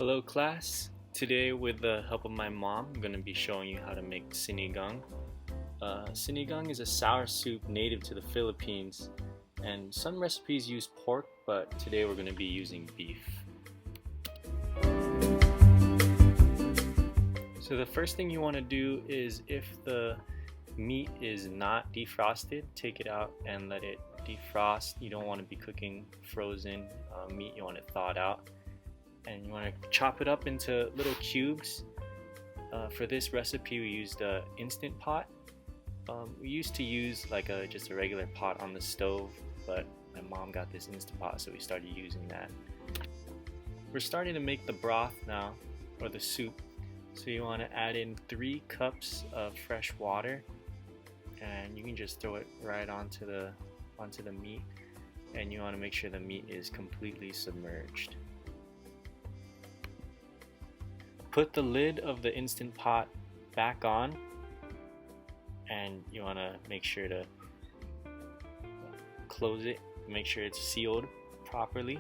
Hello class, today with the help of my mom I'm going to be showing you how to make sinigang. Sinigang is a sour soup native to the Philippines, and some recipes use pork, but today we're going to be using beef. So the first thing you want to do is, if the meat is not defrosted, take it out and let it defrost. You don't want to be cooking frozen meat, you want it thawed out. And you want to chop it up into little cubes. For this recipe we used an instant pot. We used to use like just a regular pot on the stove, but my mom got this instant pot, so we started using that. We're starting to make the broth now, or the soup. So you want to add in 3 cups of fresh water, and you can just throw it right onto the meat, and you want to make sure the meat is completely submerged. Put the lid of the instant pot back on, and you want to make sure to close it, make sure it's sealed properly.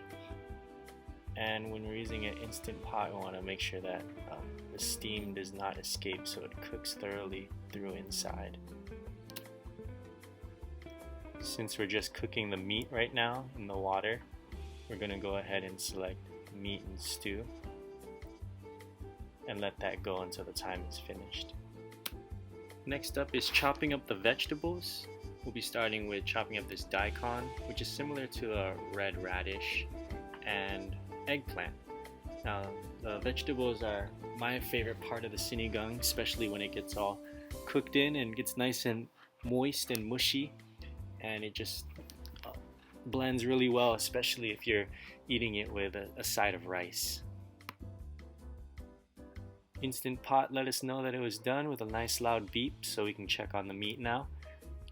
And when we're using an instant pot, we want to make sure that the steam does not escape, so it cooks thoroughly through inside. Since we're just cooking the meat right now in the water, we're going to go ahead and select meat and stew and let that go until the time is finished. Next up is chopping up the vegetables. We'll be starting with chopping up this daikon, which is similar to a red radish, and eggplant. Now, the vegetables are my favorite part of the sinigang, especially when it gets all cooked in and gets nice and moist and mushy, and it just blends really well, especially if you're eating it with a side of rice. Instant Pot let us know that it was done with a nice loud beep, so we can check on the meat now.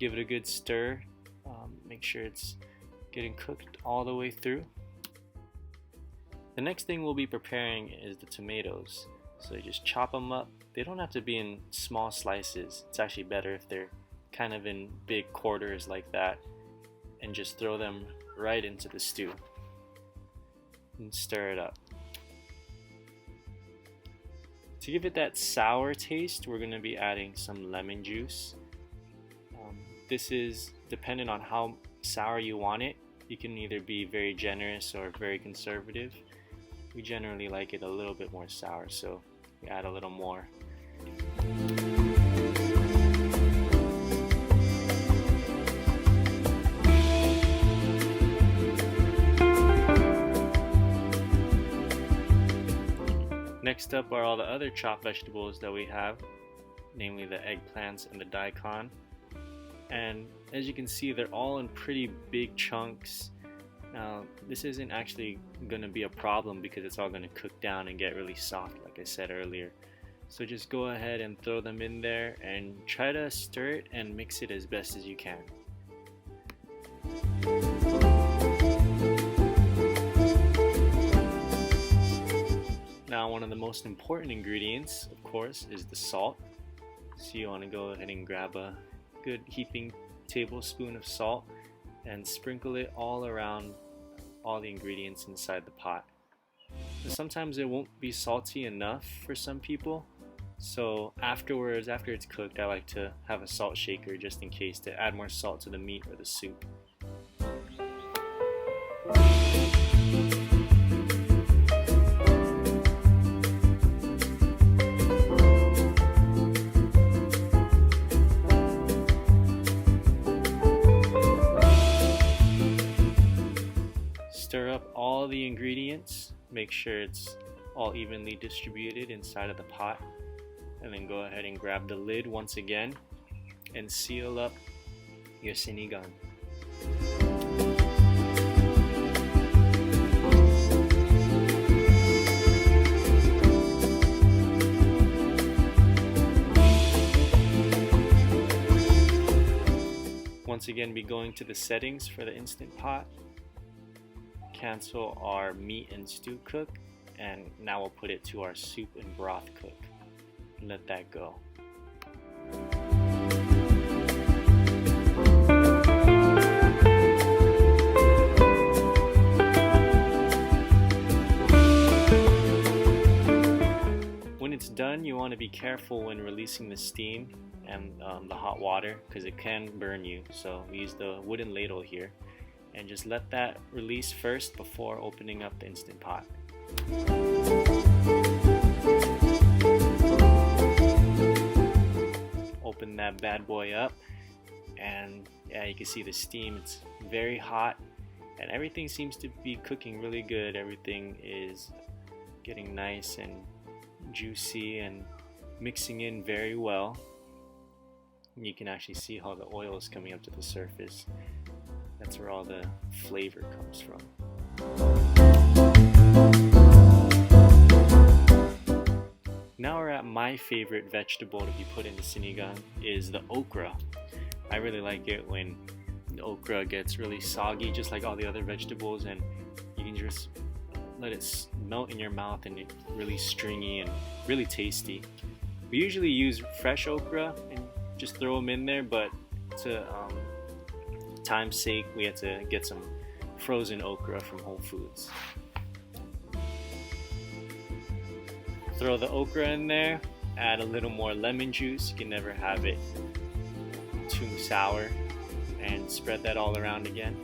Give it a good stir, make sure it's getting cooked all the way through. The next thing we'll be preparing is the tomatoes. So you just chop them up. They don't have to be in small slices. It's actually better if they're kind of in big quarters like that, and just throw them right into the stew and stir it up. To give it that sour taste, we're going to be adding some lemon juice. This is dependent on how sour you want it. You can either be very generous or very conservative. We generally like it a little bit more sour, so we add a little more. Next up are all the other chopped vegetables that we have, namely the eggplants and the daikon. And as you can see, they're all in pretty big chunks. Now, this isn't actually going to be a problem because it's all going to cook down and get really soft, like I said earlier. So just go ahead and throw them in there and try to stir it and mix it as best as you can. Now, one of the most important ingredients, of course, is the salt. So you want to go ahead and grab a good heaping tablespoon of salt and sprinkle it all around all the ingredients inside the pot. Sometimes it won't be salty enough for some people, so afterwards, after it's cooked, I like to have a salt shaker just in case, to add more salt to the meat or the soup. Stir up all the ingredients, make sure it's all evenly distributed inside of the pot, and then go ahead and grab the lid once again and seal up your sinigang. Once again, be going to the settings for the Instant Pot. Cancel our meat and stew cook, and now we'll put it to our soup and broth cook. Let that go. done, you want to be careful when releasing the steam and the hot water, because it can burn you. So we use the wooden ladle here, and just let that release first before opening up the Instant Pot. Open that bad boy up, and yeah, you can see the steam. It's very hot, and everything seems to be cooking really good. Everything is getting nice and juicy and mixing in very well. You can actually see how the oil is coming up to the surface. That's where all the flavor comes from. Now we're at my favorite vegetable to be put into sinigang, is the okra. I really like it when the okra gets really soggy, just like all the other vegetables, and you can just let it melt in your mouth, and it's really stringy and really tasty. We usually use fresh okra and just throw them in there, but to time's sake, we had to get some frozen okra from Whole Foods. Throw the okra in there, add a little more lemon juice. You can never have it too sour, and spread that all around again.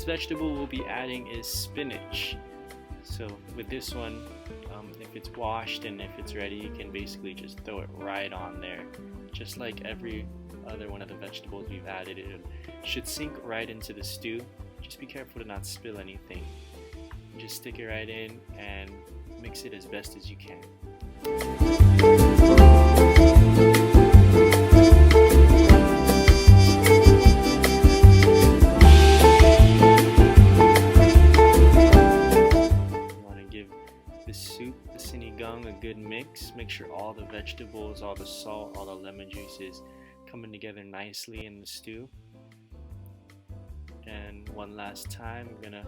Vegetable we'll be adding is spinach. So with this one, if it's washed and if it's ready, you can basically just throw it right on there. Just like every other one of the vegetables we've added, it should sink right into the stew. Just be careful to not spill anything. Just stick it right in and mix it as best as you can. The sinigang a good mix. Make sure all the vegetables, all the salt, all the lemon juice is coming together nicely in the stew. And one last time, I'm gonna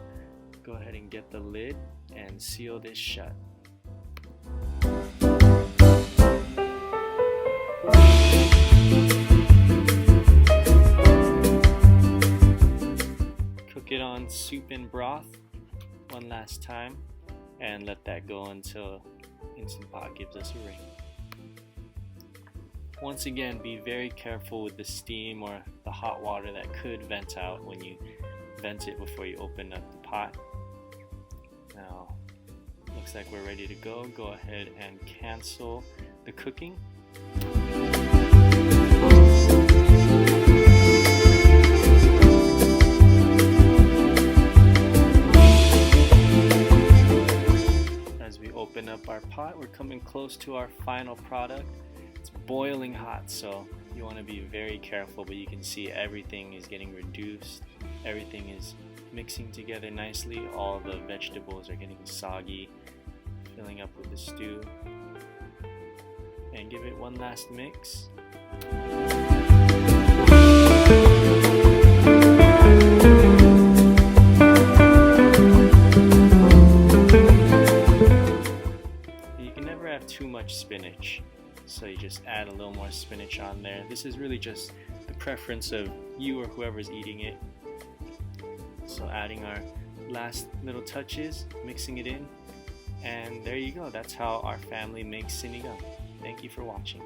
go ahead and get the lid and seal this shut. Cook it on soup and broth one last time, and let that go until Instant Pot gives us a ring. Once again, be very careful with the steam or the hot water that could vent out when you vent it before you open up the pot. Now, looks like we're ready to go. Go ahead and cancel the cooking. Open up our pot. We're coming close to our final product. It's boiling hot, so you want to be very careful, but you can see everything is getting reduced. Everything is mixing together nicely. All the vegetables are getting soggy, filling up with the stew. And give it one last mix. Too much spinach, so you just add a little more spinach on there. This is really just the preference of you or whoever's eating it. So adding our last little touches, mixing it in, and there you go. That's how our family makes sinigang. Thank you for watching.